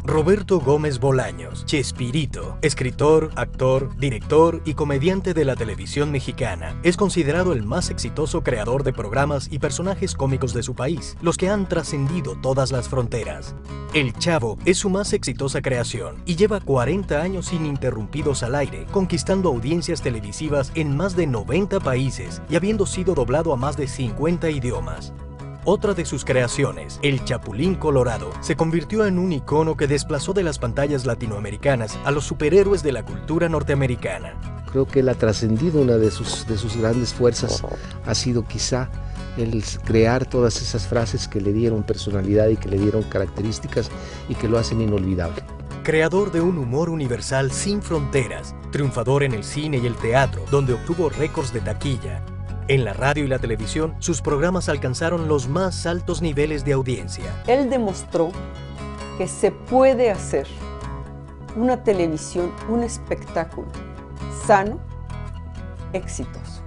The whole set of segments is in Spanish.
Roberto Gómez Bolaños, Chespirito, escritor, actor, director y comediante de la televisión mexicana, es considerado el más exitoso creador de programas y personajes cómicos de su país, los que han trascendido todas las fronteras. El Chavo es su más exitosa creación y lleva 40 años ininterrumpidos al aire, conquistando audiencias televisivas en más de 90 países y habiendo sido doblado a más de 50 idiomas. Otra de sus creaciones, El Chapulín Colorado, se convirtió en un icono que desplazó de las pantallas latinoamericanas a los superhéroes de la cultura norteamericana. Creo que él ha trascendido. Una de sus grandes fuerzas ha sido quizá el crear todas esas frases que le dieron personalidad y que le dieron características y que lo hacen inolvidable. Creador de un humor universal sin fronteras, triunfador en el cine y el teatro, donde obtuvo récords de taquilla. En la radio y la televisión, sus programas alcanzaron los más altos niveles de audiencia. Él demostró que se puede hacer una televisión, un espectáculo sano, exitoso.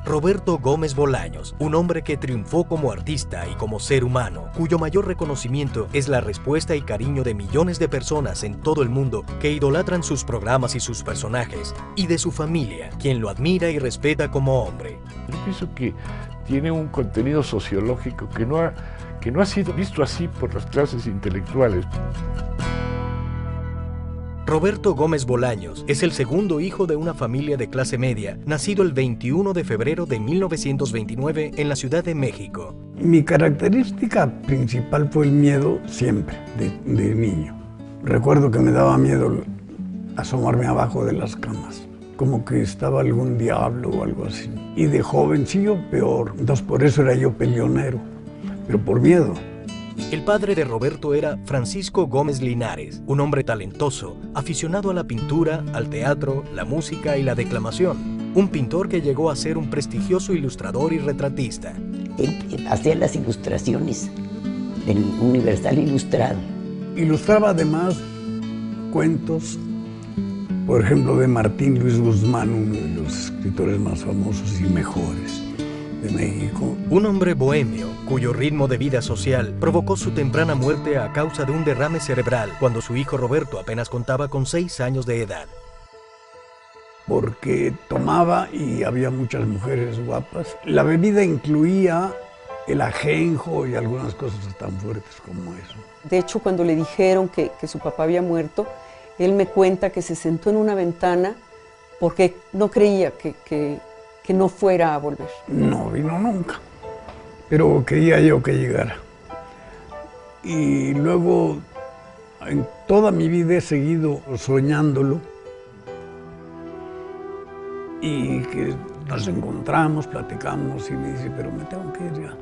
Roberto Gómez Bolaños, un hombre que triunfó como artista y como ser humano, cuyo mayor reconocimiento es la respuesta y cariño de millones de personas en todo el mundo que idolatran sus programas y sus personajes, y de su familia, quien lo admira y respeta como hombre. Yo pienso que tiene un contenido sociológico que no ha sido visto así por las clases intelectuales. Roberto Gómez Bolaños es el segundo hijo de una familia de clase media, nacido el 21 de febrero de 1929 en la Ciudad de México. Mi característica principal fue el miedo siempre, de niño. Recuerdo que me daba miedo asomarme abajo de las camas, como que estaba algún diablo o algo así. Y de jovencillo peor, entonces por eso era yo peleonero, pero por miedo. El padre de Roberto era Francisco Gómez Linares, un hombre talentoso, aficionado a la pintura, al teatro, la música y la declamación. Un pintor que llegó a ser un prestigioso ilustrador y retratista. Él hacía las ilustraciones del Universal Ilustrado. Ilustraba además cuentos, por ejemplo, de Martín Luis Guzmán, uno de los escritores más famosos y mejores de México. Un hombre bohemio, cuyo ritmo de vida social provocó su temprana muerte a causa de un derrame cerebral cuando su hijo Roberto apenas contaba con 6 años de edad. Porque tomaba y había muchas mujeres guapas. La bebida incluía el ajenjo y algunas cosas tan fuertes como eso. De hecho, cuando le dijeron que su papá había muerto, él me cuenta que se sentó en una ventana porque no creía que no fuera a volver. No vino nunca, pero quería yo que llegara. Y luego, en toda mi vida he seguido soñándolo y que nos encontramos, platicamos y me dice, pero me tengo que ir ya.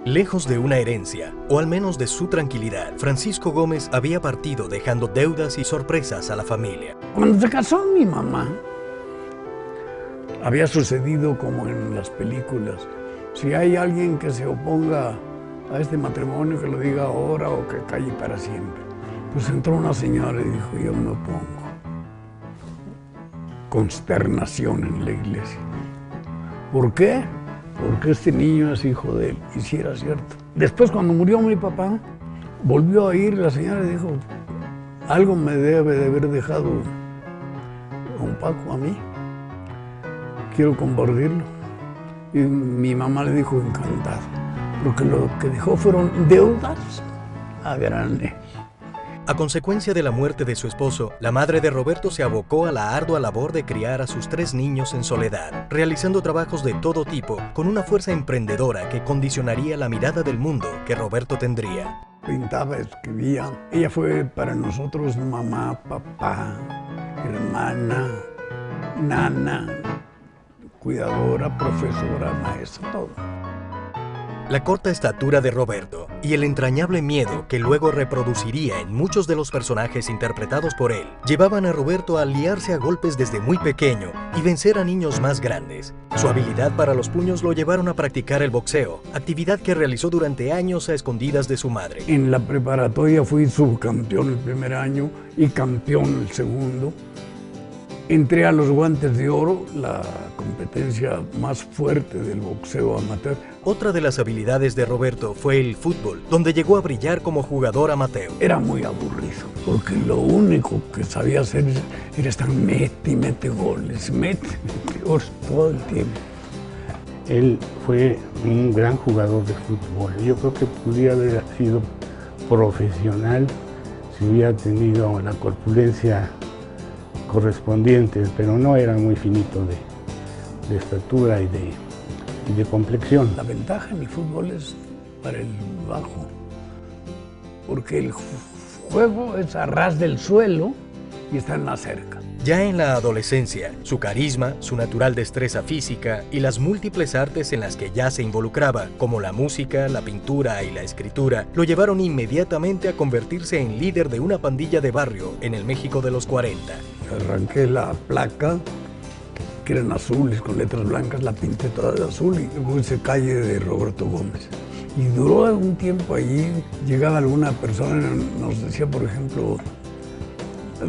Lejos de una herencia, o al menos de su tranquilidad, Francisco Gómez había partido dejando deudas y sorpresas a la familia. Cuando se casó mi mamá, había sucedido como en las películas. Si hay alguien que se oponga a este matrimonio, que lo diga ahora o que calle para siempre. Pues entró una señora y dijo, yo me opongo. Consternación en la iglesia. ¿Por qué? Porque este niño es hijo de él, y si era cierto. Después, cuando murió mi papá, volvió a ir la señora y dijo, algo me debe de haber dejado don Paco a mí. Quiero compartirlo. Y mi mamá le dijo encantado, porque lo que dejó fueron deudas a grande. A consecuencia de la muerte de su esposo, la madre de Roberto se abocó a la ardua labor de criar a sus 3 niños en soledad, realizando trabajos de todo tipo, con una fuerza emprendedora que condicionaría la mirada del mundo que Roberto tendría. Pintaba, escribía. Ella fue para nosotros mamá, papá, hermana, nana, cuidadora, profesora, maestra, todo. La corta estatura de Roberto y el entrañable miedo que luego reproduciría en muchos de los personajes interpretados por él, llevaban a Roberto a liarse a golpes desde muy pequeño y vencer a niños más grandes. Su habilidad para los puños lo llevaron a practicar el boxeo, actividad que realizó durante años a escondidas de su madre. En la preparatoria fui subcampeón el primer año y campeón el segundo. Entré a los Guantes de Oro, la competencia más fuerte del boxeo amateur. Otra de las habilidades de Roberto fue el fútbol, donde llegó a brillar como jugador amateur. Era muy aburrido, porque lo único que sabía hacer era estar mete y mete goles, mete goles todo el tiempo. Él fue un gran jugador de fútbol. Yo creo que pudiera haber sido profesional si hubiera tenido la corpulencia correspondiente, pero no era muy finito de estatura y de complexión. La ventaja en el fútbol es para el bajo, porque el juego es a ras del suelo y está en la cerca. Ya en la adolescencia, su carisma, su natural destreza física y las múltiples artes en las que ya se involucraba, como la música, la pintura y la escritura, lo llevaron inmediatamente a convertirse en líder de una pandilla de barrio en el México de los 40. Arranqué la placa, que eran azules con letras blancas, la pinté toda de azul y puse calle de Roberto Gómez. Y duró algún tiempo allí, llegaba alguna persona y nos decía, por ejemplo,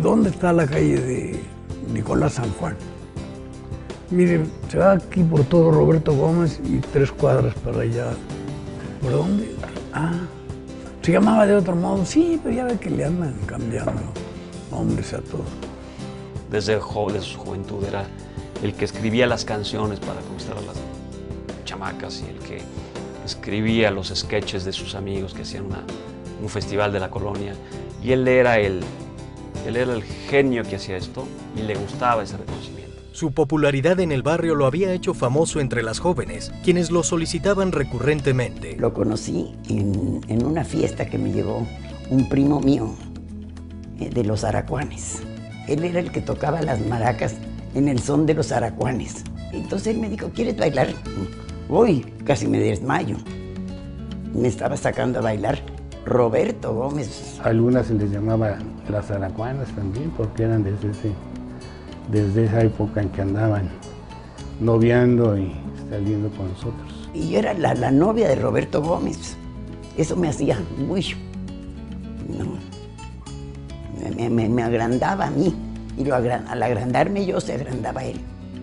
¿dónde está la calle de Nicolás San Juan? Mire, se va aquí por todo Roberto Gómez y 3 cuadras para allá. ¿Por dónde? Ah, se llamaba de otro modo. Sí, pero ya ve que le andan cambiando nombres a todo. Desde su juventud era el que escribía las canciones para conquistar a las chamacas y el que escribía los sketches de sus amigos que hacían un festival de la colonia. Y él era el genio que hacía esto y le gustaba ese reconocimiento. Su popularidad en el barrio lo había hecho famoso entre las jóvenes, quienes lo solicitaban recurrentemente. Lo conocí en una fiesta que me llevó un primo mío de los Aracuanes. Él era el que tocaba las maracas en el son de los Aracuanes. Entonces él me dijo, ¿quieres bailar? Uy, casi me desmayo. Me estaba sacando a bailar Roberto Gómez. Algunas se les llamaba las aracuanas también, porque eran desde esa época en que andaban noviando y saliendo con nosotros. Y yo era la novia de Roberto Gómez. Eso me hacía, me agrandaba a mí. Y al agrandarme yo, se agrandaba él.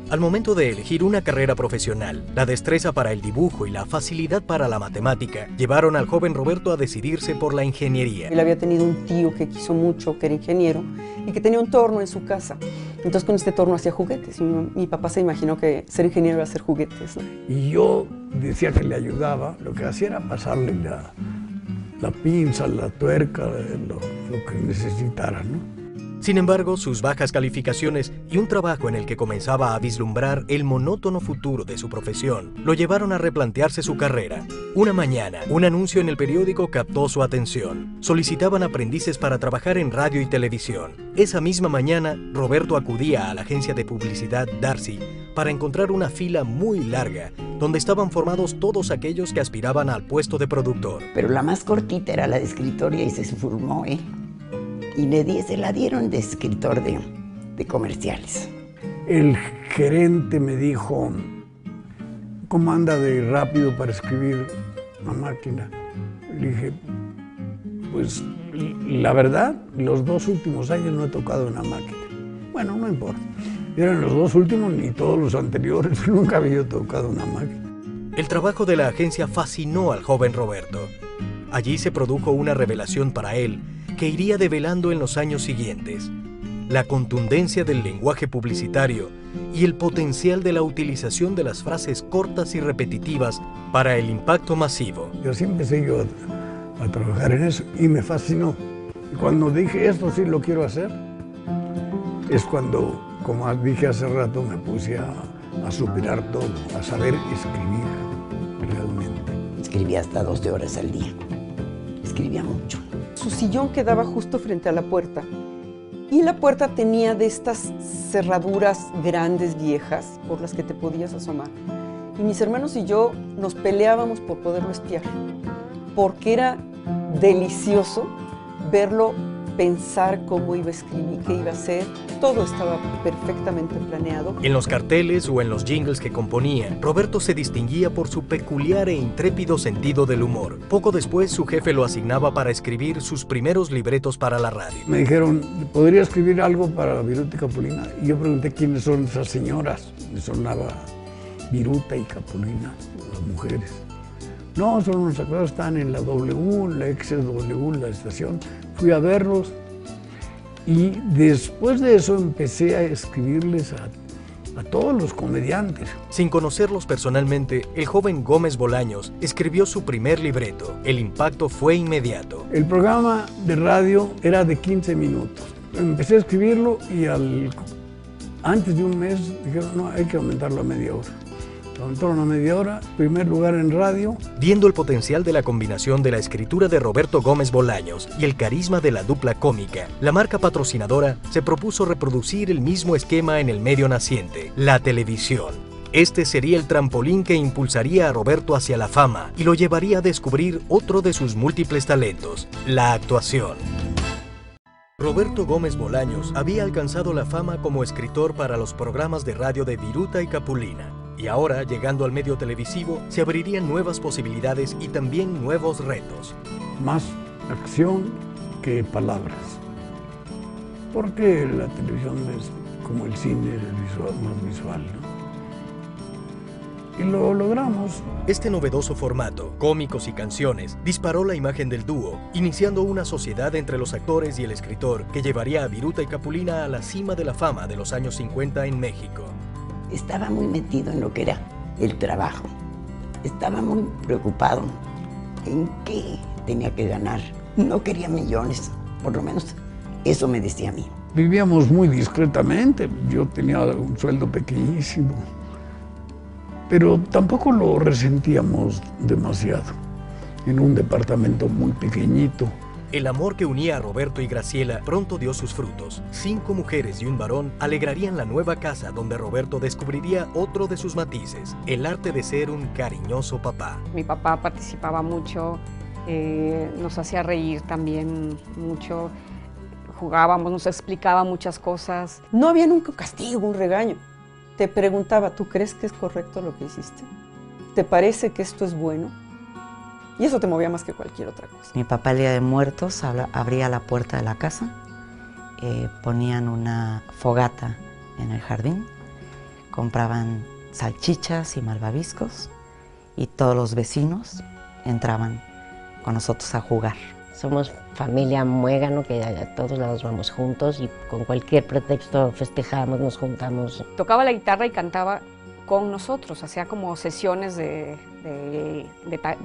Al momento de elegir una carrera profesional, la destreza para el dibujo y la facilidad para la matemática llevaron al joven Roberto a decidirse por la ingeniería. Él había tenido un tío que quiso mucho, que era ingeniero, y que tenía un torno en su casa. Entonces con este torno hacía juguetes. Y mi papá se imaginó que ser ingeniero era hacer juguetes, ¿no? Y yo decía que le ayudaba, lo que hacía era pasarle la pinza, la tuerca, lo que necesitara, ¿no? Sin embargo, sus bajas calificaciones y un trabajo en el que comenzaba a vislumbrar el monótono futuro de su profesión lo llevaron a replantearse su carrera. Una mañana, un anuncio en el periódico captó su atención. Solicitaban aprendices para trabajar en radio y televisión. Esa misma mañana, Roberto acudía a la agencia de publicidad Darcy para encontrar una fila muy larga, donde estaban formados todos aquellos que aspiraban al puesto de productor. Pero la más cortita era la de escritoria y se formó él. Y se la dieron de escritor de comerciales. El gerente me dijo, ¿cómo anda de rápido para escribir a máquina? Le dije, pues la verdad, los 2 últimos años no he tocado una máquina. Bueno, no importa. Eran los 2 últimos ni todos los anteriores, nunca había tocado una máquina. El trabajo de la agencia fascinó al joven Roberto. Allí se produjo una revelación para él que iría develando en los años siguientes: la contundencia del lenguaje publicitario y el potencial de la utilización de las frases cortas y repetitivas para el impacto masivo. Y así empecé yo a trabajar en eso y me fascinó. Y cuando dije esto sí lo quiero hacer, es cuando, como dije hace rato, me puse a superar todo, a saber escribir realmente. Escribía hasta 12 horas al día. Escribía mucho. Su sillón quedaba justo frente a la puerta y la puerta tenía de estas cerraduras grandes, viejas, por las que te podías asomar. Y mis hermanos y yo nos peleábamos por poderlo espiar, porque era delicioso verlo pensar cómo iba a escribir, qué iba a hacer. Todo estaba perfectamente planeado. En los carteles o en los jingles que componía, Roberto se distinguía por su peculiar e intrépido sentido del humor. Poco después, su jefe lo asignaba para escribir sus primeros libretos para la radio. Me dijeron, ¿podría escribir algo para Viruta y Capulina? Y yo pregunté quiénes son esas señoras. Me sonaba Viruta y Capulina, las mujeres. No, son unos actores, están en la W, la XW, la estación. Fui a verlos y después de eso empecé a escribirles a todos los comediantes. Sin conocerlos personalmente, el joven Gómez Bolaños escribió su primer libreto. El impacto fue inmediato. El programa de radio era de 15 minutos. Empecé a escribirlo y antes de un mes dijeron, no, hay que aumentarlo a media hora. Aumentaron a media hora, primer lugar en radio. Viendo el potencial de la combinación de la escritura de Roberto Gómez Bolaños y el carisma de la dupla cómica, la marca patrocinadora se propuso reproducir el mismo esquema en el medio naciente, la televisión. Este sería el trampolín que impulsaría a Roberto hacia la fama y lo llevaría a descubrir otro de sus múltiples talentos, la actuación. Roberto Gómez Bolaños había alcanzado la fama como escritor para los programas de radio de Viruta y Capulina. Y ahora, llegando al medio televisivo, se abrirían nuevas posibilidades y también nuevos retos. Más acción que palabras. Porque la televisión es como el cine, más visual, ¿no? Y lo logramos. Este novedoso formato, cómicos y canciones, disparó la imagen del dúo, iniciando una sociedad entre los actores y el escritor que llevaría a Viruta y Capulina a la cima de la fama de los años 50 en México. Estaba muy metido en lo que era el trabajo. Estaba muy preocupado en qué tenía que ganar. No quería millones, por lo menos eso me decía a mí. Vivíamos muy discretamente. Yo tenía un sueldo pequeñísimo, pero tampoco lo resentíamos demasiado. En un departamento muy pequeñito. El amor que unía a Roberto y Graciela pronto dio sus frutos. 5 mujeres y un varón alegrarían la nueva casa donde Roberto descubriría otro de sus matices, el arte de ser un cariñoso papá. Mi papá participaba mucho, nos hacía reír también mucho, jugábamos, nos explicaba muchas cosas. No había nunca un castigo, un regaño. Te preguntaba, ¿tú crees que es correcto lo que hiciste? ¿Te parece que esto es bueno? Y eso te movía más que cualquier otra cosa. Mi papá el Día de Muertos abría la puerta de la casa, ponían una fogata en el jardín, compraban salchichas y malvaviscos y todos los vecinos entraban con nosotros a jugar. Somos familia muégano, que a todos lados vamos juntos y con cualquier pretexto festejamos, nos juntamos. Tocaba la guitarra y cantaba con nosotros, hacía como sesiones de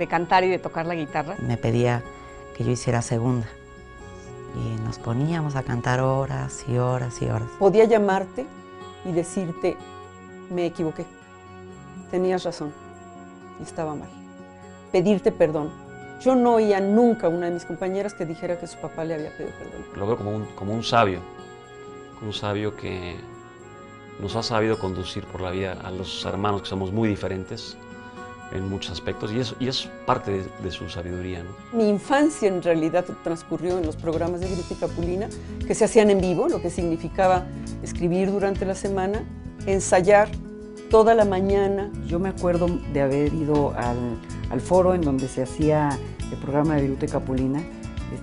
cantar y de tocar la guitarra. Me pedía que yo hiciera segunda y nos poníamos a cantar horas y horas y horas. Podía llamarte y decirte, me equivoqué, tenías razón y estaba mal. Pedirte perdón. Yo no oía nunca a una de mis compañeras que dijera que su papá le había pedido perdón. Lo veo como un sabio que nos ha sabido conducir por la vida a los hermanos que somos muy diferentes en muchos aspectos y es parte de su sabiduría, ¿no? Mi infancia en realidad transcurrió en los programas de Viruta y Capulina que se hacían en vivo, lo que significaba escribir durante la semana, ensayar toda la mañana. Yo me acuerdo de haber ido al foro en donde se hacía el programa de Viruta y Capulina.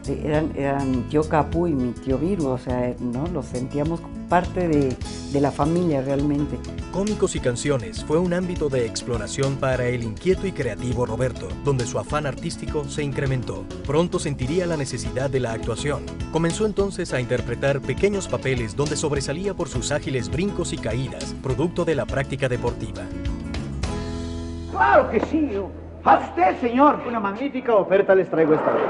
Eran mi tío Capu y mi tío Viru, o sea, ¿no? Los sentíamos parte de la familia realmente. Cómicos y canciones fue un ámbito de exploración para el inquieto y creativo Roberto, donde su afán artístico se incrementó. Pronto sentiría la necesidad de la actuación. Comenzó entonces a interpretar pequeños papeles donde sobresalía por sus ágiles brincos y caídas, producto de la práctica deportiva. ¡Claro que sí! ¡A usted, señor! Una magnífica oferta les traigo esta vez.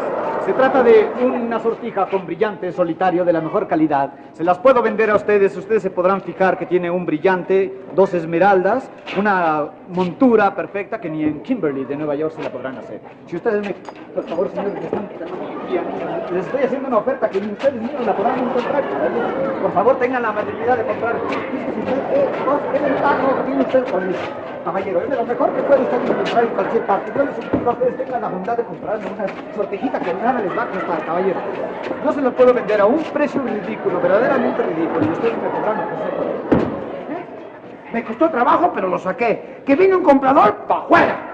Se trata de una sortija con brillante solitario de la mejor calidad. Se las puedo vender a ustedes. Ustedes se podrán fijar que tiene un brillante, 2 esmeraldas, una montura perfecta que ni en Kimberly de Nueva York se la podrán hacer. Si ustedes me... Por favor, señores, les estoy haciendo una oferta que ni ustedes mismos la podrán encontrar. Por favor, tengan la amabilidad de comprar. ¿Qué ventaja tiene usted con eso? caballero, es de lo mejor que puede usted encontrar en cualquier parte. Yo les suplico a ustedes tengan la bondad de comprarme una sortijita que nada les va a costar, caballero. No se lo puedo vender a un precio ridículo, verdaderamente ridículo, y ustedes me podrán ofrecer. Me costó trabajo, pero lo saqué. Que vino un comprador, pa' fuera.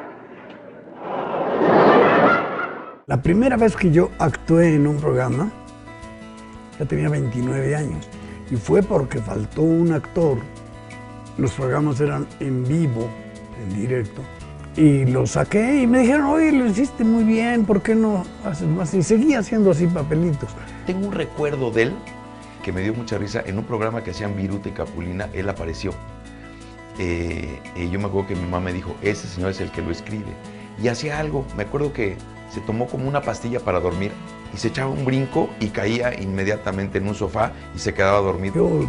La primera vez que yo actué en un programa, ya tenía 29 años, y fue porque faltó un actor. Los programas eran en vivo, en directo, y lo saqué y me dijeron, oye, lo hiciste muy bien, ¿por qué no haces más? Y seguía haciendo así papelitos. Tengo un recuerdo de él que me dio mucha risa. En un programa que hacían Viruta y Capulina, él apareció. Yo me acuerdo que mi mamá me dijo, ese señor es el que lo escribe. Y hacía algo, me acuerdo que se tomó como una pastilla para dormir y se echaba un brinco y caía inmediatamente en un sofá y se quedaba dormido. Yo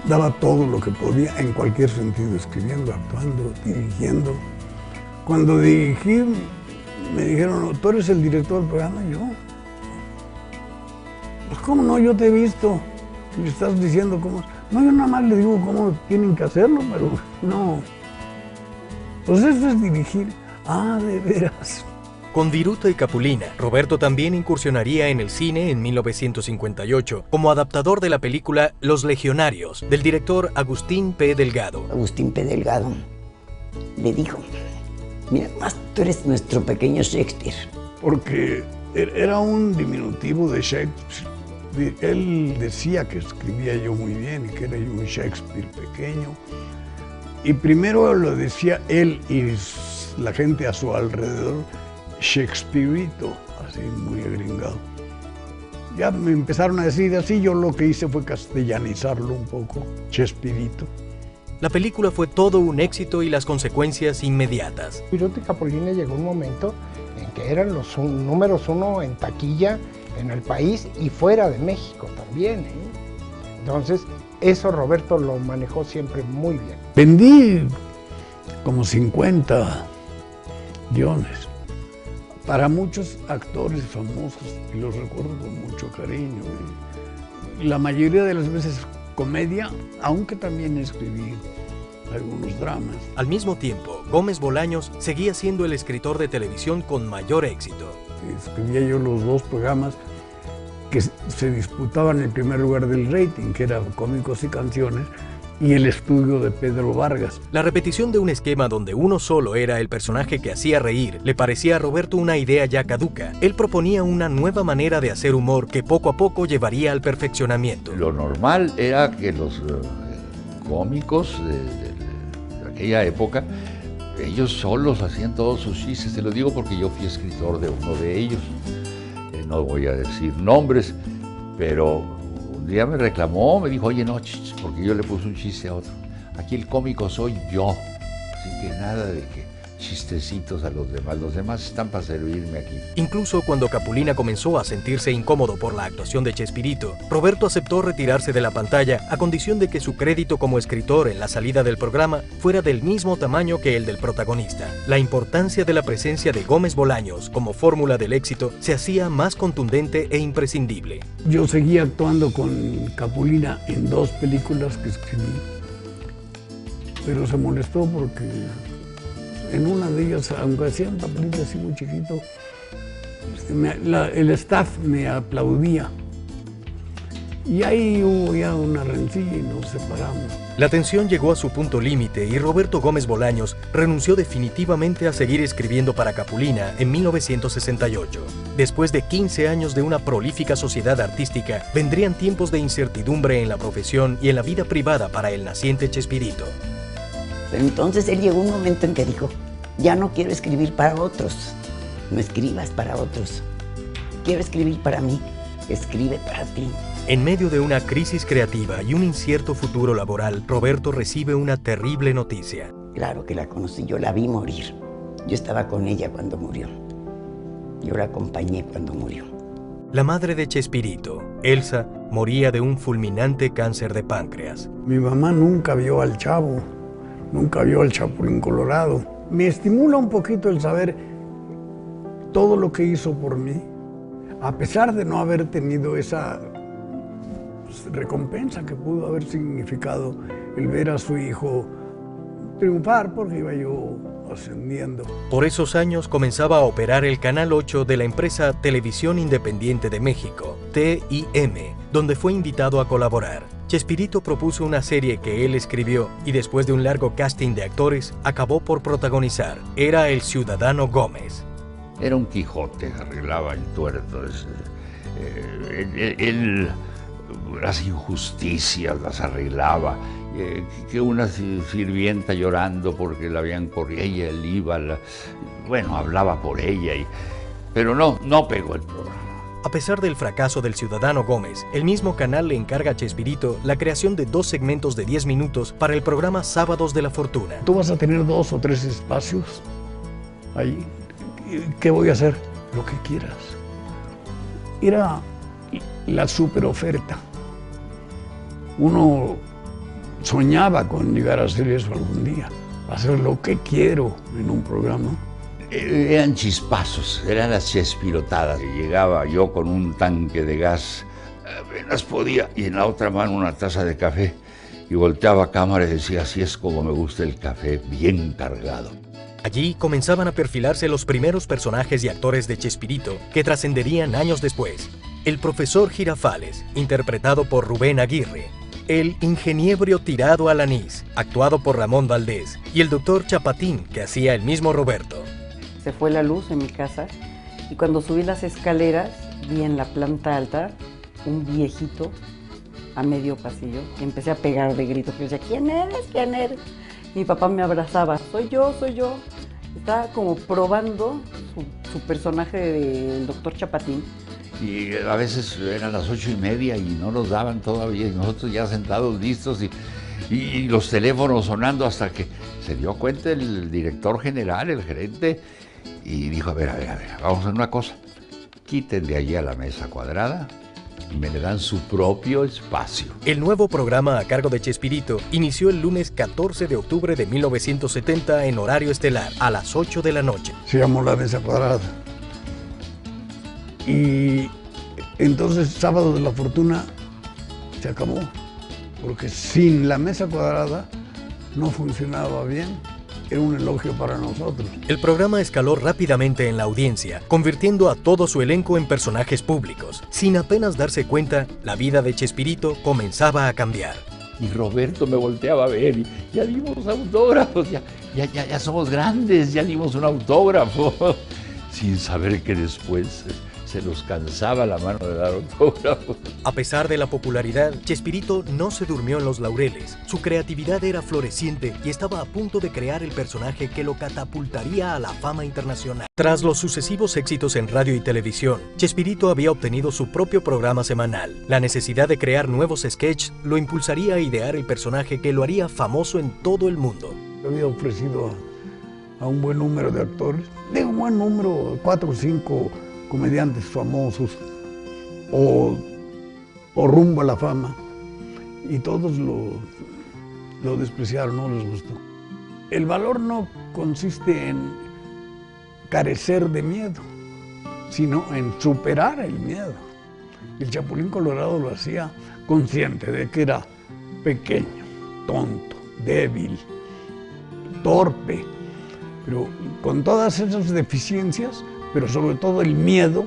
daba todo lo que podía en cualquier sentido, escribiendo, actuando, dirigiendo. Cuando dirigí, me dijeron, ¿tú eres el director del programa? Y yo, pues ¿cómo no? Yo te he visto, me estás diciendo cómo. No, yo nada más le digo cómo tienen que hacerlo, pero no. Pues eso es dirigir. Ah, de veras. Con Viruta y Capulina, Roberto también incursionaría en el cine en 1958 como adaptador de la película Los Legionarios, del director Agustín P. Delgado. Agustín P. Delgado le dijo, mira, tú eres nuestro pequeño Shakespeare. Porque era un diminutivo de Shakespeare. Él decía que escribía yo muy bien y que era yo un Shakespeare pequeño. Y primero lo decía él y la gente a su alrededor, Shakespeareito, así muy agringado. Ya me empezaron a decir así, yo lo que hice fue castellanizarlo un poco, Chespirito. La película fue todo un éxito y las consecuencias inmediatas. Viruta y Capulina llegó un momento en que eran los números uno en taquilla en el país y fuera de México también, ¿eh? Entonces, eso Roberto lo manejó siempre muy bien. Vendí como 50 guiones para muchos actores famosos y los recuerdo con mucho cariño. Y la mayoría de las veces comedia, aunque también escribí algunos dramas. Al mismo tiempo, Gómez Bolaños seguía siendo el escritor de televisión con mayor éxito. Escribía yo los dos programas que se disputaban el primer lugar del rating, que eran Cómicos y Canciones, y El Estudio de Pedro Vargas. La repetición de un esquema donde uno solo era el personaje que hacía reír le parecía a Roberto una idea ya caduca. Él proponía una nueva manera de hacer humor que poco a poco llevaría al perfeccionamiento. Lo normal era que los cómicos de aquella época, ellos solos hacían todos sus chistes. Te lo digo porque yo fui escritor de uno de ellos. No voy a decir nombres, pero un día me reclamó, me dijo, oye, no, porque yo le puse un chiste a otro. Aquí el cómico soy yo, así que nada de que chistecitos a los demás están para servirme aquí. Incluso cuando Capulina comenzó a sentirse incómodo por la actuación de Chespirito, Roberto aceptó retirarse de la pantalla a condición de que su crédito como escritor en la salida del programa fuera del mismo tamaño que el del protagonista. La importancia de la presencia de Gómez Bolaños como fórmula del éxito se hacía más contundente e imprescindible. Yo seguía actuando con Capulina en 2 películas que escribí, pero se molestó porque en una de ellas, aunque hacía un papelito así muy chiquito, el staff me aplaudía. Y ahí hubo ya una rencilla y nos separamos. La tensión llegó a su punto límite y Roberto Gómez Bolaños renunció definitivamente a seguir escribiendo para Capulina en 1968. Después de 15 años de una prolífica sociedad artística, vendrían tiempos de incertidumbre en la profesión y en la vida privada para el naciente Chespirito. Pero entonces él llegó un momento en que dijo, ya no quiero escribir para otros, no escribas para otros, quiero escribir para mí, escribe para ti. En medio de una crisis creativa y un incierto futuro laboral, Roberto recibe una terrible noticia. Claro que la conocí, yo la vi morir. Yo estaba con ella cuando murió. Yo la acompañé cuando murió. La madre de Chespirito, Elsa, moría de un fulminante cáncer de páncreas. Mi mamá nunca vio al Chavo, nunca vio al Chapulín Colorado. Me estimula un poquito el saber todo lo que hizo por mí, a pesar de no haber tenido esa recompensa que pudo haber significado el ver a su hijo triunfar porque iba yo ascendiendo. Por esos años comenzaba a operar el Canal 8 de la empresa Televisión Independiente de México, TIM, donde fue invitado a colaborar. Chespirito propuso una serie que él escribió y después de un largo casting de actores, acabó por protagonizar. Era El Ciudadano Gómez. Era un Quijote, arreglaba el tuerto. Él las injusticias las arreglaba. Que una sirvienta llorando porque la habían corrido, ella él iba, bueno, hablaba por ella, pero no pegó el programa. A pesar del fracaso del Ciudadano Gómez, el mismo canal le encarga a Chespirito la creación de 2 segmentos de 10 minutos para el programa Sábados de la Fortuna. Tú vas a tener 2 o 3 espacios ahí. ¿Qué voy a hacer? Lo que quieras. Era la super oferta. Uno soñaba con llegar a hacer eso algún día, hacer lo que quiero en un programa. Eran chispazos, eran las chespirotadas. Llegaba yo con un tanque de gas, apenas podía, y en la otra mano una taza de café, y volteaba a cámara y decía, así es como me gusta el café, bien cargado. Allí comenzaban a perfilarse los primeros personajes y actores de Chespirito que trascenderían años después. El profesor Girafales, interpretado por Rubén Aguirre. El ingeniero tirado al anís, actuado por Ramón Valdés. Y el doctor Chapatín, que hacía el mismo Roberto. Se fue la luz en mi casa y cuando subí las escaleras vi en la planta alta un viejito a medio pasillo y empecé a pegar de gritos. Yo decía, ¿quién eres? ¿Quién eres? Mi papá me abrazaba, soy yo, soy yo. Estaba como probando su personaje del doctor Chapatín. Y a veces eran las 8:30 y no nos daban todavía, y nosotros ya sentados listos y los teléfonos sonando hasta que se dio cuenta el director general, el gerente, y dijo, a ver, vamos a hacer una cosa, quiten de allí a la mesa cuadrada y me le dan su propio espacio. El nuevo programa a cargo de Chespirito inició el lunes 14 de octubre de 1970 en horario estelar, a las 8 de la noche. Se llamó La Mesa Cuadrada. Y entonces Sábado de la Fortuna se acabó, porque sin La Mesa Cuadrada no funcionaba bien. Era un elogio para nosotros. El programa escaló rápidamente en la audiencia, convirtiendo a todo su elenco en personajes públicos. Sin apenas darse cuenta, la vida de Chespirito comenzaba a cambiar. Y Roberto me volteaba a ver y ya dimos autógrafos, ya somos grandes, ya dimos un autógrafo. Sin saber que después se nos cansaba la mano de dar autógrafos. A pesar de la popularidad, Chespirito no se durmió en los laureles. Su creatividad era floreciente y estaba a punto de crear el personaje que lo catapultaría a la fama internacional. Tras los sucesivos éxitos en radio y televisión, Chespirito había obtenido su propio programa semanal. La necesidad de crear nuevos sketches lo impulsaría a idear el personaje que lo haría famoso en todo el mundo. Había ofrecido a un buen número de actores, de un buen número, 4 o 5 comediantes famosos o rumbo a la fama, y todos lo despreciaron, no les gustó. El valor no consiste en carecer de miedo, sino en superar el miedo. El Chapulín Colorado lo hacía consciente de que era pequeño, tonto, débil, torpe, pero con todas esas deficiencias, pero sobre todo el miedo,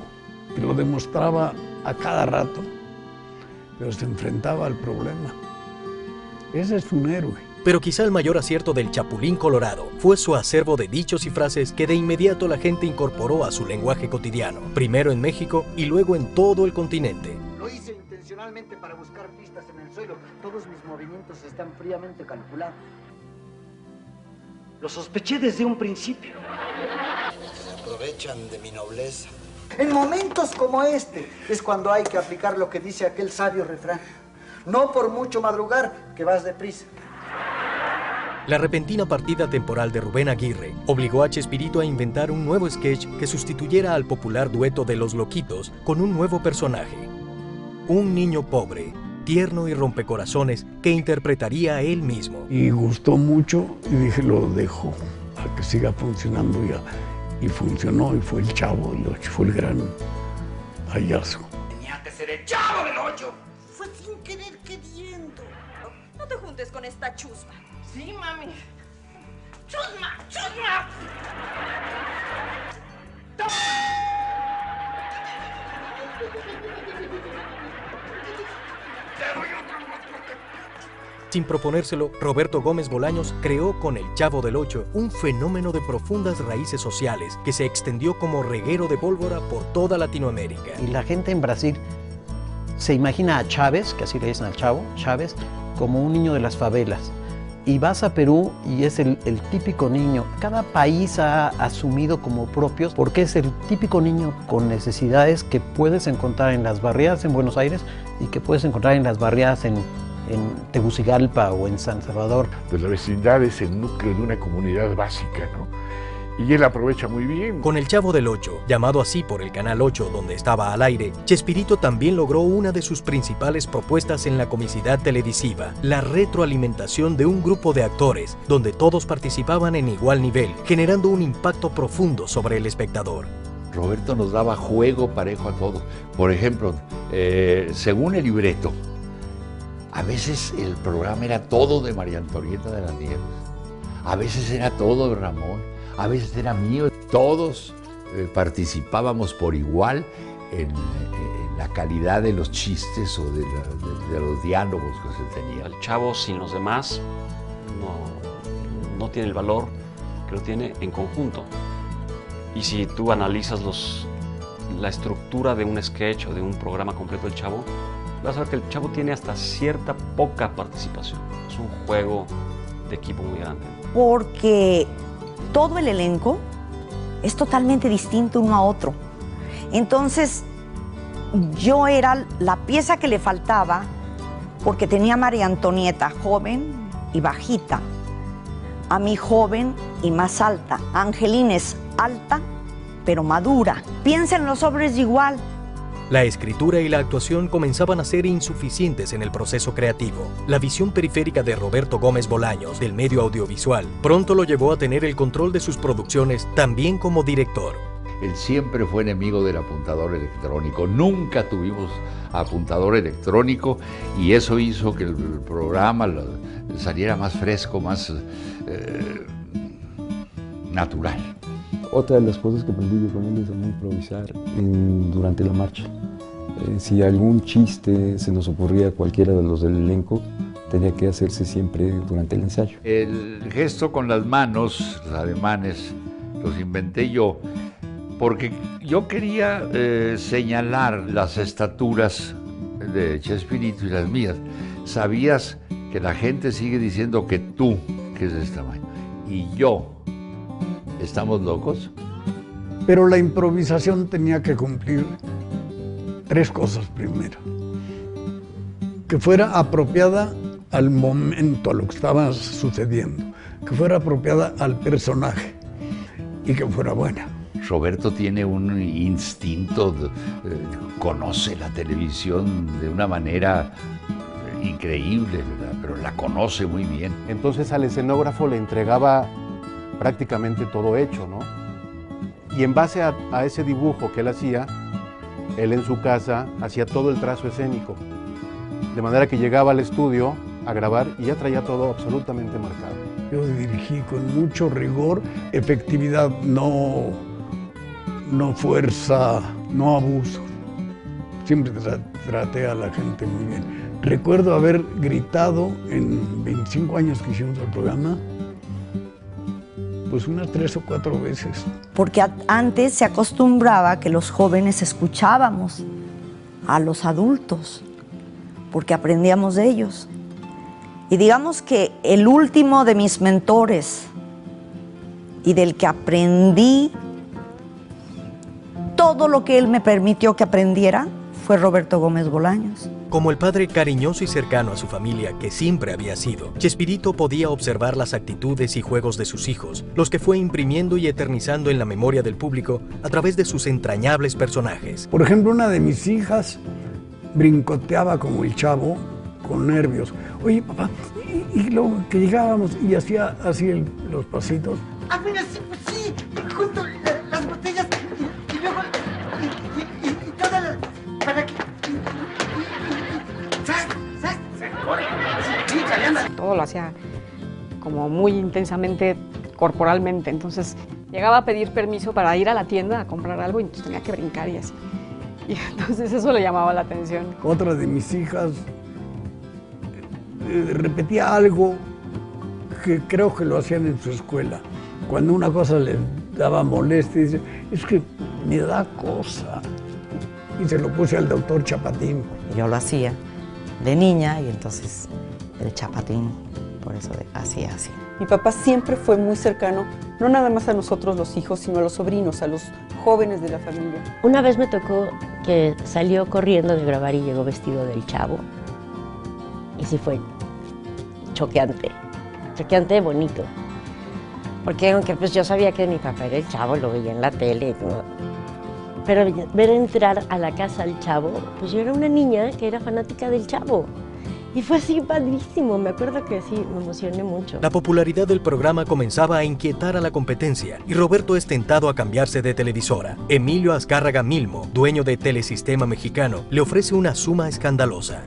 que lo demostraba a cada rato, pero se enfrentaba al problema. Ese es un héroe. Pero quizá el mayor acierto del Chapulín Colorado fue su acervo de dichos y frases que de inmediato la gente incorporó a su lenguaje cotidiano, primero en México y luego en todo el continente. Lo hice intencionalmente para buscar pistas en el suelo. Todos mis movimientos están fríamente calculados. Lo sospeché desde un principio. Se aprovechan de mi nobleza. En momentos como este es cuando hay que aplicar lo que dice aquel sabio refrán. No por mucho madrugar, que vas deprisa. La repentina partida temporal de Rubén Aguirre obligó a Chespirito a inventar un nuevo sketch que sustituyera al popular dueto de Los Loquitos con un nuevo personaje. Un niño pobre, tierno y rompecorazones que interpretaría él mismo. Y gustó mucho y dije, lo dejo a que siga funcionando ya. Y funcionó y fue el Chavo del Ocho, fue el gran hallazgo. Tenía que ser el Chavo del Ocho. Fue sin querer queriendo. No te juntes con esta chusma. Sí, mami. ¡Chusma! ¡Chusma! Sin proponérselo, Roberto Gómez Bolaños creó con El Chavo del Ocho un fenómeno de profundas raíces sociales que se extendió como reguero de pólvora por toda Latinoamérica. Y la gente en Brasil se imagina a Chávez, que así le dicen al Chavo, Chávez, como un niño de las favelas. Y vas a Perú y es el típico niño. Cada país ha asumido como propios porque es el típico niño con necesidades que puedes encontrar en las barriadas en Buenos Aires y que puedes encontrar en las barriadas en Tegucigalpa o en San Salvador. De la vecindad es el núcleo de una comunidad básica, ¿no? Y él aprovecha muy bien. Con El Chavo del Ocho, llamado así por el Canal 8 donde estaba al aire, Chespirito también logró una de sus principales propuestas en la comicidad televisiva, la retroalimentación de un grupo de actores, donde todos participaban en igual nivel, generando un impacto profundo sobre el espectador. Roberto nos daba juego parejo a todos. Por ejemplo, según el libreto, a veces el programa era todo de María Antonieta de las Nieves, a veces era todo de Ramón, a veces era mío. Todos participábamos por igual en la calidad de los chistes o de los diálogos que se tenían. El Chavo sin los demás no tiene el valor que lo tiene en conjunto. Y si tú analizas la estructura de un sketch o de un programa completo del Chavo, vas a ver que el Chavo tiene hasta cierta poca participación. Es un juego de equipo muy grande. Porque todo el elenco es totalmente distinto uno a otro. Entonces, yo era la pieza que le faltaba porque tenía a María Antonieta joven y bajita, a mí joven y más alta. Angelina es alta, pero madura. Piensa en los hombres igual. La escritura y la actuación comenzaban a ser insuficientes en el proceso creativo. La visión periférica de Roberto Gómez Bolaños del medio audiovisual pronto lo llevó a tener el control de sus producciones también como director. Él siempre fue enemigo del apuntador electrónico. Nunca tuvimos apuntador electrónico y eso hizo que el programa saliera más fresco, más natural. Otra de las cosas que aprendí con él es a no improvisar durante la marcha. Si algún chiste se nos ocurría a cualquiera de los del elenco, tenía que hacerse siempre durante el ensayo. El gesto con las manos, los ademanes, los inventé yo, porque yo quería señalar las estaturas de Chespirito y las mías. Sabías que la gente sigue diciendo que tú, que es de este tamaño, y yo, ¿estamos locos? Pero la improvisación tenía que cumplir tres cosas primero. Que fuera apropiada al momento, a lo que estaba sucediendo. Que fuera apropiada al personaje y que fuera buena. Roberto tiene un instinto, conoce la televisión de una manera increíble, ¿verdad? Pero la conoce muy bien. Entonces al escenógrafo le entregaba prácticamente todo hecho, ¿no? Y en base a ese dibujo que él hacía, él en su casa hacía todo el trazo escénico. De manera que llegaba al estudio a grabar y ya traía todo absolutamente marcado. Yo dirigí con mucho rigor, efectividad, no fuerza, no abuso. Siempre traté a la gente muy bien. Recuerdo haber gritado en 25 años que hicimos el programa, pues unas 3 o 4 veces. Porque antes se acostumbraba que los jóvenes escuchábamos a los adultos, porque aprendíamos de ellos. Y digamos que el último de mis mentores y del que aprendí todo lo que él me permitió que aprendiera fue Roberto Gómez Bolaños. Como el padre cariñoso y cercano a su familia que siempre había sido, Chespirito podía observar las actitudes y juegos de sus hijos, los que fue imprimiendo y eternizando en la memoria del público a través de sus entrañables personajes. Por ejemplo, una de mis hijas brincoteaba como el Chavo, con nervios. Oye, papá, y luego que llegábamos y hacía así los pasitos. Ah, mira, sí, justo las botellas y luego y todas las... para que... Todo lo hacía como muy intensamente corporalmente. Entonces llegaba a pedir permiso para ir a la tienda a comprar algo y entonces tenía que brincar y así. Y entonces eso le llamaba la atención. Otra de mis hijas repetía algo que creo que lo hacían en su escuela. Cuando una cosa les daba molestia, dice, es que me da cosa. Y se lo puse al doctor Chapatín. Yo lo hacía de niña y entonces el Chapatín, por eso hacía así. Mi papá siempre fue muy cercano, no nada más a nosotros los hijos, sino a los sobrinos, a los jóvenes de la familia. Una vez me tocó que salió corriendo de grabar y llegó vestido del Chavo. Y sí fue choqueante bonito. Porque aunque pues yo sabía que mi papá era el Chavo, lo veía en la tele, ¿no? Pero ver entrar a la casa al Chavo, pues yo era una niña que era fanática del Chavo. Y fue así padrísimo, me acuerdo que sí, me emocioné mucho. La popularidad del programa comenzaba a inquietar a la competencia y Roberto es tentado a cambiarse de televisora. Emilio Azcárraga Milmo, dueño de Telesistema Mexicano, le ofrece una suma escandalosa.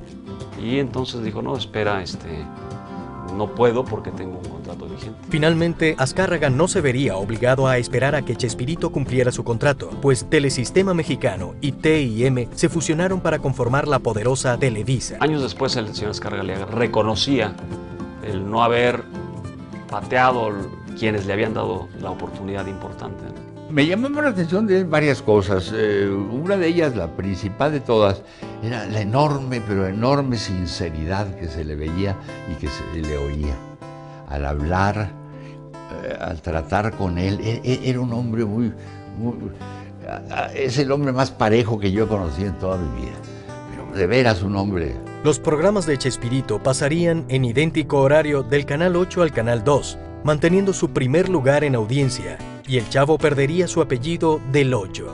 Y entonces dijo, no, espera, no puedo porque tengo un contrato vigente. Finalmente, Azcárraga no se vería obligado a esperar a que Chespirito cumpliera su contrato, pues Telesistema Mexicano y TIM se fusionaron para conformar la poderosa Televisa. Años después el señor Azcárraga le reconocía el no haber pateado quienes le habían dado la oportunidad importante. Me llamó la atención de varias cosas. Una de ellas, la principal de todas, era la enorme, pero enorme sinceridad que se le veía y que se le oía. Al hablar, al tratar con él, era un hombre es el hombre más parejo que yo he conocido en toda mi vida. Pero de veras un hombre. Los programas de Chespirito pasarían en idéntico horario del Canal 8 al Canal 2, manteniendo su primer lugar en audiencia, y el Chavo perdería su apellido del 8.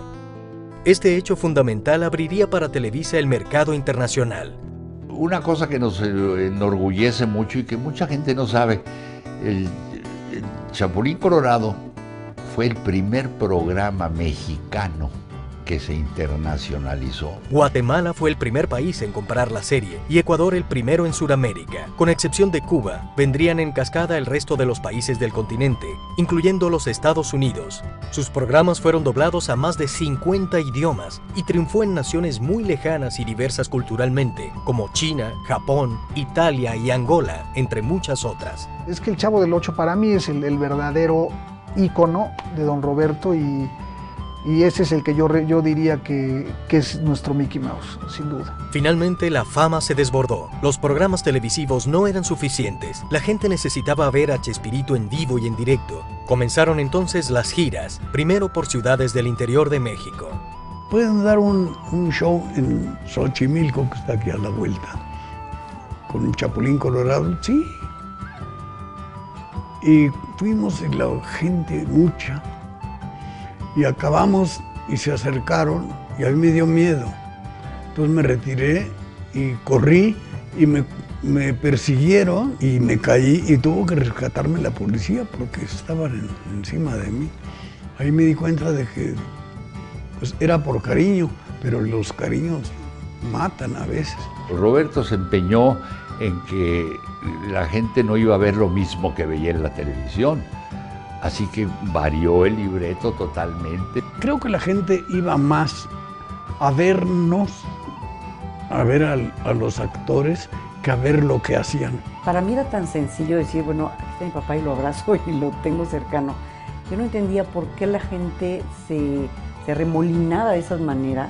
Este hecho fundamental abriría para Televisa el mercado internacional. Una cosa que nos enorgullece mucho y que mucha gente no sabe, el Chapulín Colorado fue el primer programa mexicano que se internacionalizó. Guatemala fue el primer país en comprar la serie y Ecuador el primero en Sudamérica. Con excepción de Cuba, vendrían en cascada el resto de los países del continente, incluyendo los Estados Unidos. Sus programas fueron doblados a más de 50 idiomas y triunfó en naciones muy lejanas y diversas culturalmente, como China, Japón, Italia y Angola, entre muchas otras. Es que el Chavo del Ocho para mí es el verdadero ícono de don Roberto y ese es el que yo diría que es nuestro Mickey Mouse, sin duda. Finalmente la fama se desbordó. Los programas televisivos no eran suficientes. La gente necesitaba ver a Chespirito en vivo y en directo. Comenzaron entonces las giras, primero por ciudades del interior de México. Pueden dar un show en Xochimilco, que está aquí a la vuelta, con un Chapulín Colorado, sí. Y fuimos y la gente mucha. Y acabamos y se acercaron y a mí me dio miedo. Entonces me retiré y corrí y me persiguieron y me caí y tuvo que rescatarme la policía porque estaban encima de mí. Ahí me di cuenta de que pues, era por cariño, pero los cariños matan a veces. Roberto se empeñó en que la gente no iba a ver lo mismo que veía en la televisión. Así que varió el libreto totalmente. Creo que la gente iba más a vernos, a ver a los actores, que a ver lo que hacían. Para mí era tan sencillo decir, bueno, aquí está mi papá y lo abrazo y lo tengo cercano. Yo no entendía por qué la gente se remolinaba de esa manera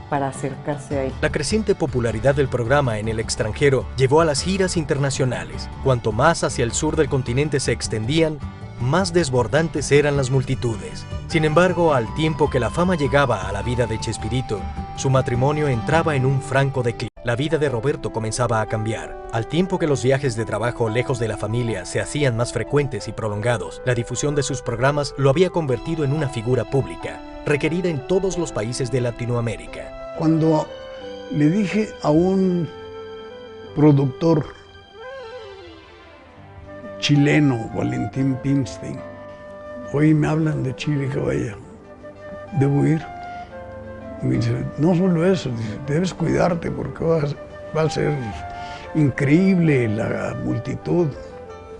para acercarse a él. La creciente popularidad del programa en el extranjero llevó a las giras internacionales. Cuanto más hacia el sur del continente se extendían, más desbordantes eran las multitudes. Sin embargo, al tiempo que la fama llegaba a la vida de Chespirito, su matrimonio entraba en un franco declive. La vida de Roberto comenzaba a cambiar. Al tiempo que los viajes de trabajo lejos de la familia se hacían más frecuentes y prolongados, la difusión de sus programas lo había convertido en una figura pública, requerida en todos los países de Latinoamérica. Cuando le dije a un productor chileno, Valentín Pimstein, hoy me hablan de Chile, que vaya, debo ir. Y me dice, no solo eso, dice, debes cuidarte porque va a ser increíble la multitud.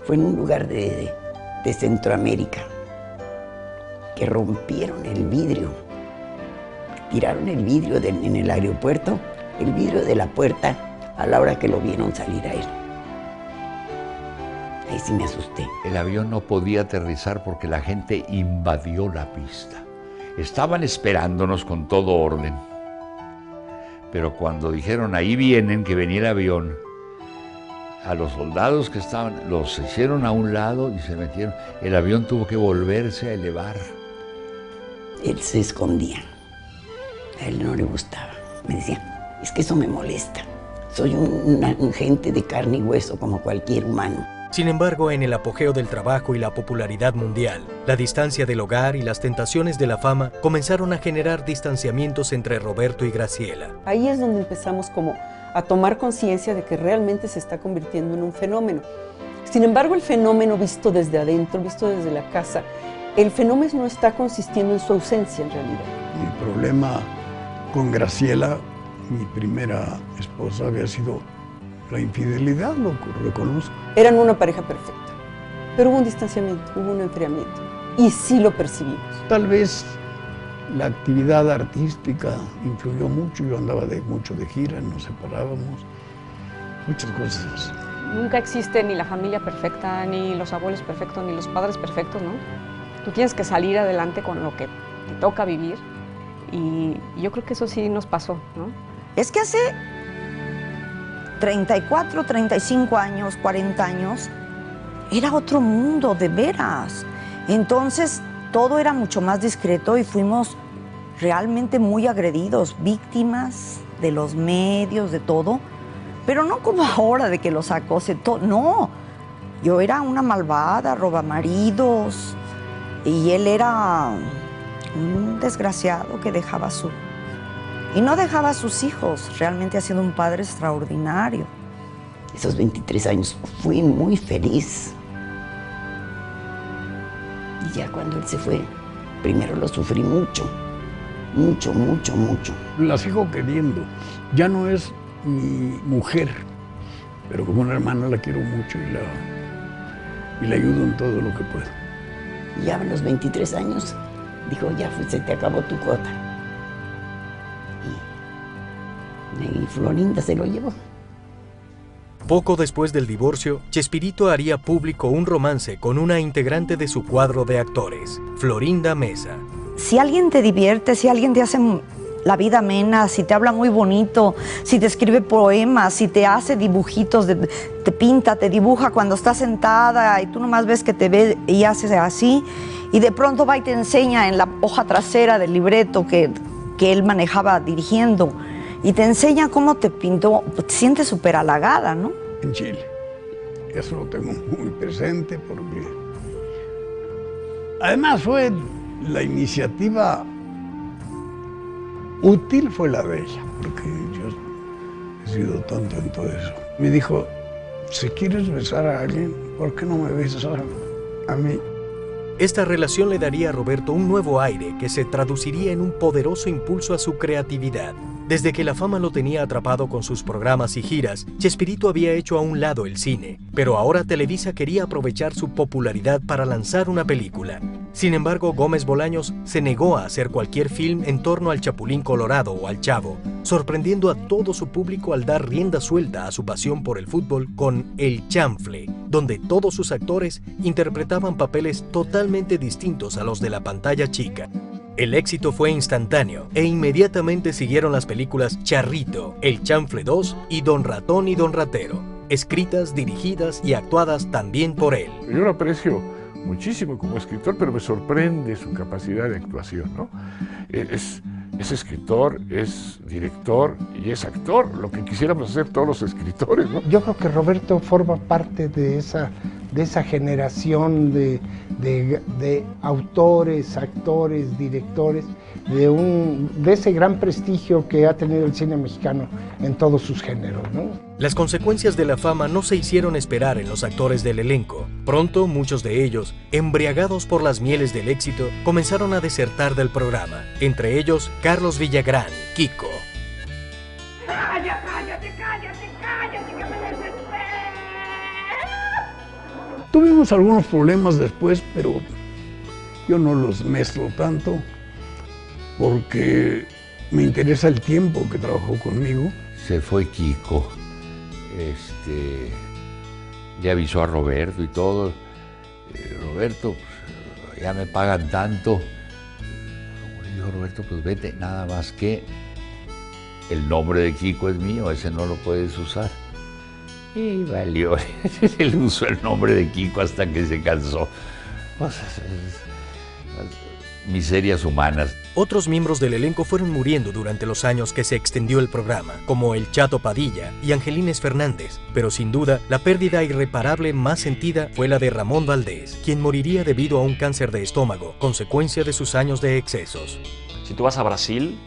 Fue en un lugar de de Centroamérica, que rompieron el vidrio, tiraron el vidrio en el aeropuerto, el vidrio de la puerta, a la hora que lo vieron salir a él. Ahí sí me asusté. El avión no podía aterrizar porque la gente invadió la pista. Estaban esperándonos con todo orden. Pero cuando dijeron, ahí vienen, que venía el avión, a los soldados que estaban, los hicieron a un lado y se metieron. El avión tuvo que volverse a elevar. Él se escondía. A él no le gustaba. Me decía, es que eso me molesta. Soy un gente de carne y hueso como cualquier humano. Sin embargo, en el apogeo del trabajo y la popularidad mundial, la distancia del hogar y las tentaciones de la fama comenzaron a generar distanciamientos entre Roberto y Graciela. Ahí es donde empezamos como a tomar conciencia de que realmente se está convirtiendo en un fenómeno. Sin embargo, el fenómeno visto desde adentro, visto desde la casa, el fenómeno no está consistiendo en su ausencia en realidad. Mi problema con Graciela, mi primera esposa, había sido la infidelidad, lo reconozco. Eran una pareja perfecta, pero hubo un distanciamiento, hubo un enfriamiento, y sí lo percibimos. Tal vez la actividad artística influyó mucho, yo andaba mucho de gira, nos separábamos, muchas cosas. Nunca existe ni la familia perfecta, ni los abuelos perfectos, ni los padres perfectos, ¿no? Tú tienes que salir adelante con lo que te toca vivir, y yo creo que eso sí nos pasó, ¿no? Es que hace 34, 35 años, 40 años, era otro mundo, de veras. Entonces, todo era mucho más discreto y fuimos realmente muy agredidos, víctimas de los medios, de todo, pero no como ahora de que los acose todo, no. Yo era una malvada, robamaridos, y él era un desgraciado que dejaba y no dejaba a sus hijos. Realmente ha sido un padre extraordinario. Esos 23 años fui muy feliz. Y ya cuando él se fue, primero lo sufrí mucho, mucho, mucho, mucho. La sigo queriendo. Ya no es mi mujer, pero como una hermana la quiero mucho y la ayudo en todo lo que puedo. Y ya a los 23 años, dijo, ya se te acabó tu cuota. Y Florinda se lo llevó. Poco después del divorcio, Chespirito haría público un romance con una integrante de su cuadro de actores, Florinda Mesa. Si alguien te divierte, si alguien te hace la vida amena, si te habla muy bonito, si te escribe poemas, si te hace dibujitos, te pinta, te dibuja cuando estás sentada y tú nomás ves que te ve y haces así, y de pronto va y te enseña en la hoja trasera del libreto que él manejaba dirigiendo, y te enseña cómo te pintó, te sientes súper halagada, ¿no? En Chile. Eso lo tengo muy presente porque además fue la iniciativa útil, fue la de ella, porque yo he sido tonto en todo eso. Me dijo, si quieres besar a alguien, ¿por qué no me besas a mí? Esta relación le daría a Roberto un nuevo aire que se traduciría en un poderoso impulso a su creatividad. Desde que la fama lo tenía atrapado con sus programas y giras, Chespirito había hecho a un lado el cine, pero ahora Televisa quería aprovechar su popularidad para lanzar una película. Sin embargo, Gómez Bolaños se negó a hacer cualquier film en torno al Chapulín Colorado o al Chavo, sorprendiendo a todo su público al dar rienda suelta a su pasión por el fútbol con El Chanfle, donde todos sus actores interpretaban papeles totalmente distintos a los de la pantalla chica. El éxito fue instantáneo e inmediatamente siguieron las películas Charrito, El Chanfle 2 y Don Ratón y Don Ratero, escritas, dirigidas y actuadas también por él. Yo lo aprecio muchísimo como escritor, pero me sorprende su capacidad de actuación, ¿no? Es escritor, es director y es actor, lo que quisiéramos hacer todos los escritores, ¿no? Yo creo que Roberto forma parte de esa generación de autores, actores, directores, de ese gran prestigio que ha tenido el cine mexicano en todos sus géneros, ¿no? Las consecuencias de la fama no se hicieron esperar en los actores del elenco. Pronto, muchos de ellos, embriagados por las mieles del éxito, comenzaron a desertar del programa. Entre ellos, Carlos Villagrán, Kiko. ¡Cállate, cállate, cállate, cállate, que me desespero! Tuvimos algunos problemas después, pero yo no los mezclo tanto porque me interesa el tiempo que trabajó conmigo. Se fue Kiko, le avisó a Roberto y todo. Roberto, pues, ya me pagan tanto. Como le dijo Roberto, pues vete, nada más que el nombre de Kiko es mío, ese no lo puedes usar. Y valió, él usó el nombre de Kiko hasta que se cansó. Pues, miserias humanas. Otros miembros del elenco fueron muriendo durante los años que se extendió el programa, como el Chato Padilla y Angelines Fernández, pero sin duda la pérdida irreparable más sentida fue la de Ramón Valdés, quien moriría debido a un cáncer de estómago, consecuencia de sus años de excesos. Si tú vas a Brasil,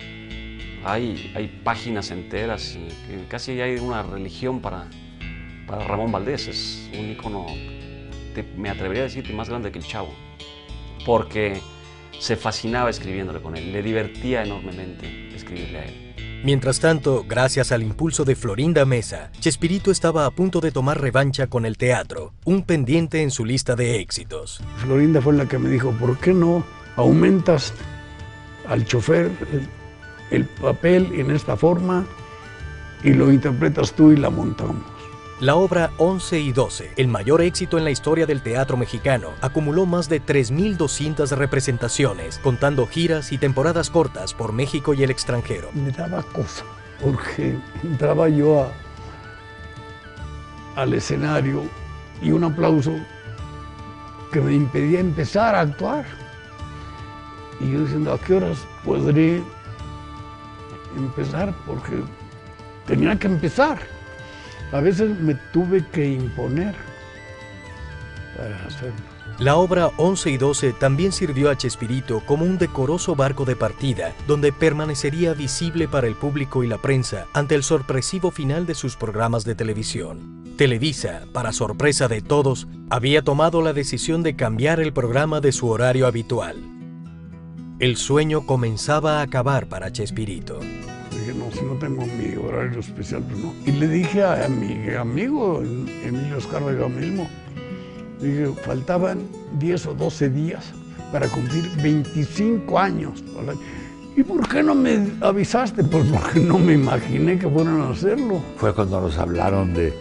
hay páginas enteras y casi hay una religión para Ramón Valdés. Es un ícono, me atrevería a decir, más grande que el Chavo, porque se fascinaba escribiéndole con él, le divertía enormemente escribirle a él. Mientras tanto, gracias al impulso de Florinda Mesa, Chespirito estaba a punto de tomar revancha con el teatro, un pendiente en su lista de éxitos. Florinda fue la que me dijo, ¿por qué no aumentas al chofer el papel en esta forma y lo interpretas tú y la montamos? La obra 11 y 12, el mayor éxito en la historia del teatro mexicano, acumuló más de 3.200 representaciones, contando giras y temporadas cortas por México y el extranjero. Me daba cosa, porque entraba yo al escenario y un aplauso que me impedía empezar a actuar. Y yo diciendo, ¿a qué horas podré empezar? Porque tenía que empezar. A veces me tuve que imponer para hacerlo. La obra 11 y 12 también sirvió a Chespirito como un decoroso barco de partida, donde permanecería visible para el público y la prensa ante el sorpresivo final de sus programas de televisión. Televisa, para sorpresa de todos, había tomado la decisión de cambiar el programa de su horario habitual. El sueño comenzaba a acabar para Chespirito. Dije, no, si no tengo mi horario especial, pues no. Y le dije a mi amigo, Emilio Escárraga mismo, dije, faltaban 10 o 12 días para cumplir 25 años. ¿Y por qué no me avisaste? Pues porque no me imaginé que fueran a hacerlo. Fue cuando nos hablaron de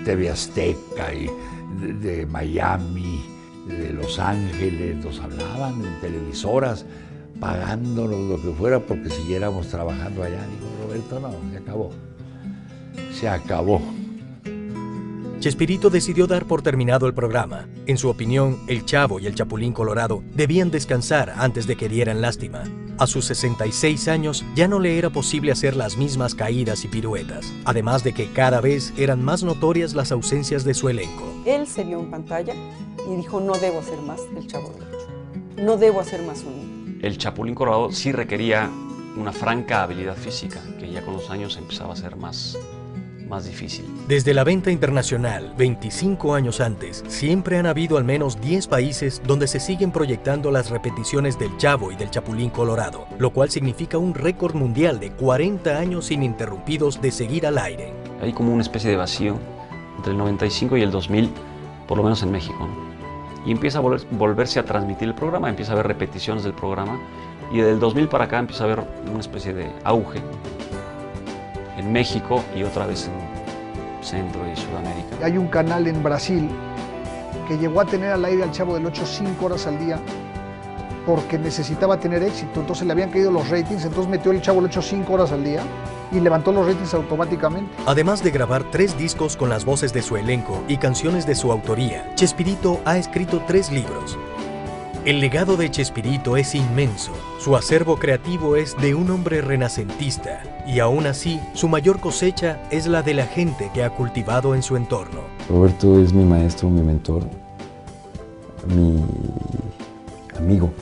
TV Azteca y de Miami, de Los Ángeles, nos hablaban en televisoras, pagándonos lo que fuera porque siguiéramos trabajando allá. Digo, Roberto, no, se acabó. Se acabó. Chespirito decidió dar por terminado el programa. En su opinión, el Chavo y el Chapulín Colorado debían descansar antes de que dieran lástima. A sus 66 años ya no le era posible hacer las mismas caídas y piruetas, además de que cada vez eran más notorias las ausencias de su elenco. Él se vio en pantalla y dijo, no debo hacer más del Chavo del Ocho. No debo hacer más un... El Chapulín Colorado sí requería una franca habilidad física, que ya con los años empezaba a ser más difícil. Desde la venta internacional, 25 años antes, siempre han habido al menos 10 países donde se siguen proyectando las repeticiones del Chavo y del Chapulín Colorado, lo cual significa un récord mundial de 40 años ininterrumpidos de seguir al aire. Hay como una especie de vacío entre el 95 y el 2000, por lo menos en México, ¿no? Y empieza a volverse a transmitir el programa, empieza a haber repeticiones del programa, y del 2000 para acá empieza a haber una especie de auge en México y otra vez en Centro y Sudamérica. Hay un canal en Brasil que llegó a tener al aire al Chavo del Ocho 5 horas al día porque necesitaba tener éxito, entonces le habían caído los ratings, entonces metió el Chavo del Ocho 5 horas al día y levantó los ratings automáticamente. Además de grabar 3 discos con las voces de su elenco y canciones de su autoría, Chespirito ha escrito 3 libros. El legado de Chespirito es inmenso, su acervo creativo es de un hombre renacentista y aún así su mayor cosecha es la de la gente que ha cultivado en su entorno. Roberto es mi maestro, mi mentor, mi amigo.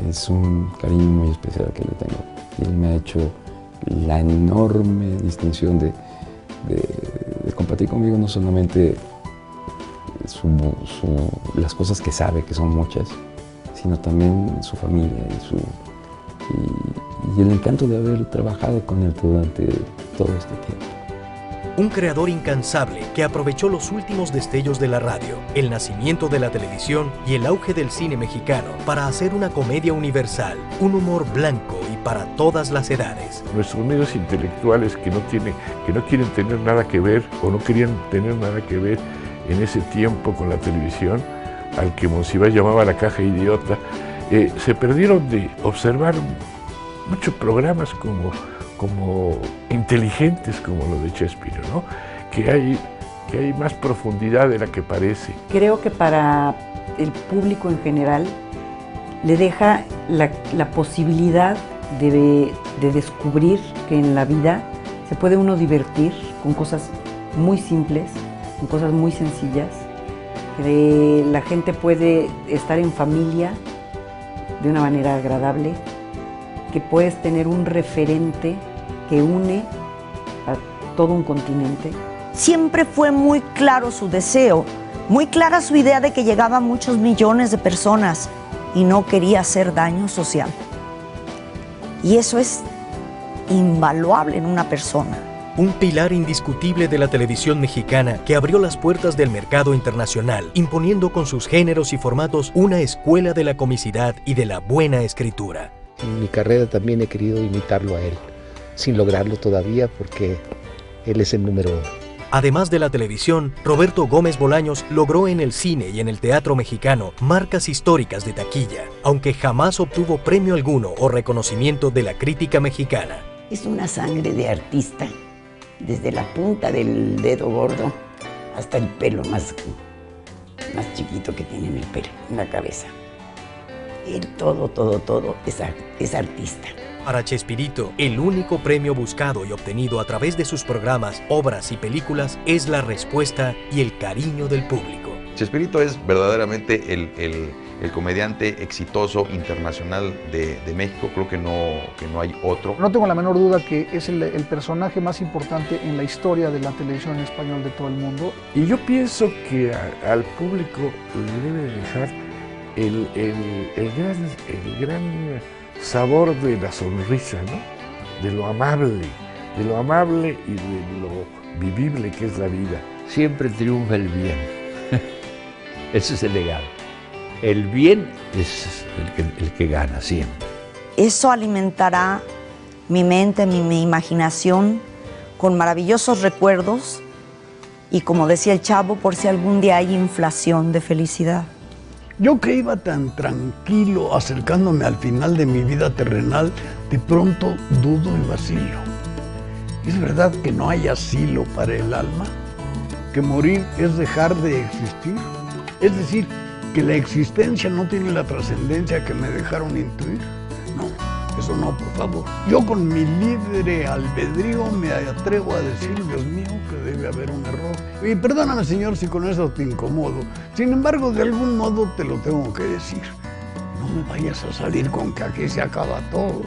Es un cariño muy especial que le tengo. Y él me ha hecho la enorme distinción de compartir conmigo no solamente las cosas que sabe, que son muchas, sino también su familia y el encanto de haber trabajado con él durante todo este tiempo. un creador incansable que aprovechó los últimos destellos de la radio, el nacimiento de la televisión y el auge del cine mexicano para hacer una comedia universal, un humor blanco y para todas las edades. Nuestros medios intelectuales que no quieren tener nada que ver o no querían tener nada que ver en ese tiempo con la televisión, al que Monsiváis llamaba la caja idiota, se perdieron de observar muchos programas como inteligentes como los de Chespirito, ¿no? Que hay más profundidad de la que parece. Creo que para el público en general le deja la posibilidad de descubrir que en la vida se puede uno divertir con cosas muy simples, con cosas muy sencillas, que la gente puede estar en familia de una manera agradable, que puedes tener un referente que une a todo un continente. Siempre fue muy claro su deseo, muy clara su idea de que llegaban muchos millones de personas y no quería hacer daño social. Y eso es invaluable en una persona. Un pilar indiscutible de la televisión mexicana que abrió las puertas del mercado internacional, imponiendo con sus géneros y formatos una escuela de la comicidad y de la buena escritura. En mi carrera también he querido imitarlo a él, sin lograrlo todavía porque él es el número 1. Además de la televisión, Roberto Gómez Bolaños logró en el cine y en el teatro mexicano marcas históricas de taquilla, aunque jamás obtuvo premio alguno o reconocimiento de la crítica mexicana. Es una sangre de artista, desde la punta del dedo gordo hasta el pelo más chiquito que tiene en el pelo, en la cabeza. Él todo es artista. Para Chespirito, el único premio buscado y obtenido a través de sus programas, obras y películas es la respuesta y el cariño del público. Chespirito es verdaderamente el comediante exitoso internacional de México. Creo que no hay otro. No tengo la menor duda que es el personaje más importante en la historia de la televisión en español de todo el mundo. Y yo pienso que al público le debe dejar el gran sabor de la sonrisa, ¿no? De lo amable y de lo vivible que es la vida. Siempre triunfa el bien. Ese es el legado. El bien es el que gana siempre. Eso alimentará mi mente, mi imaginación con maravillosos recuerdos y, como decía el Chavo, por si algún día hay inflación de felicidad. Yo que iba tan tranquilo acercándome al final de mi vida terrenal, de pronto dudo y vacilo. ¿Es verdad que no hay asilo para el alma? ¿Que morir es dejar de existir? Es decir, que la existencia no tiene la trascendencia que me dejaron intuir. No, eso no, por favor. Yo con mi libre albedrío me atrevo a decir, Dios mío, que debe haber un error. Y perdóname, Señor, si con eso te incomodo. Sin embargo, de algún modo te lo tengo que decir. No me vayas a salir con que aquí se acaba todo.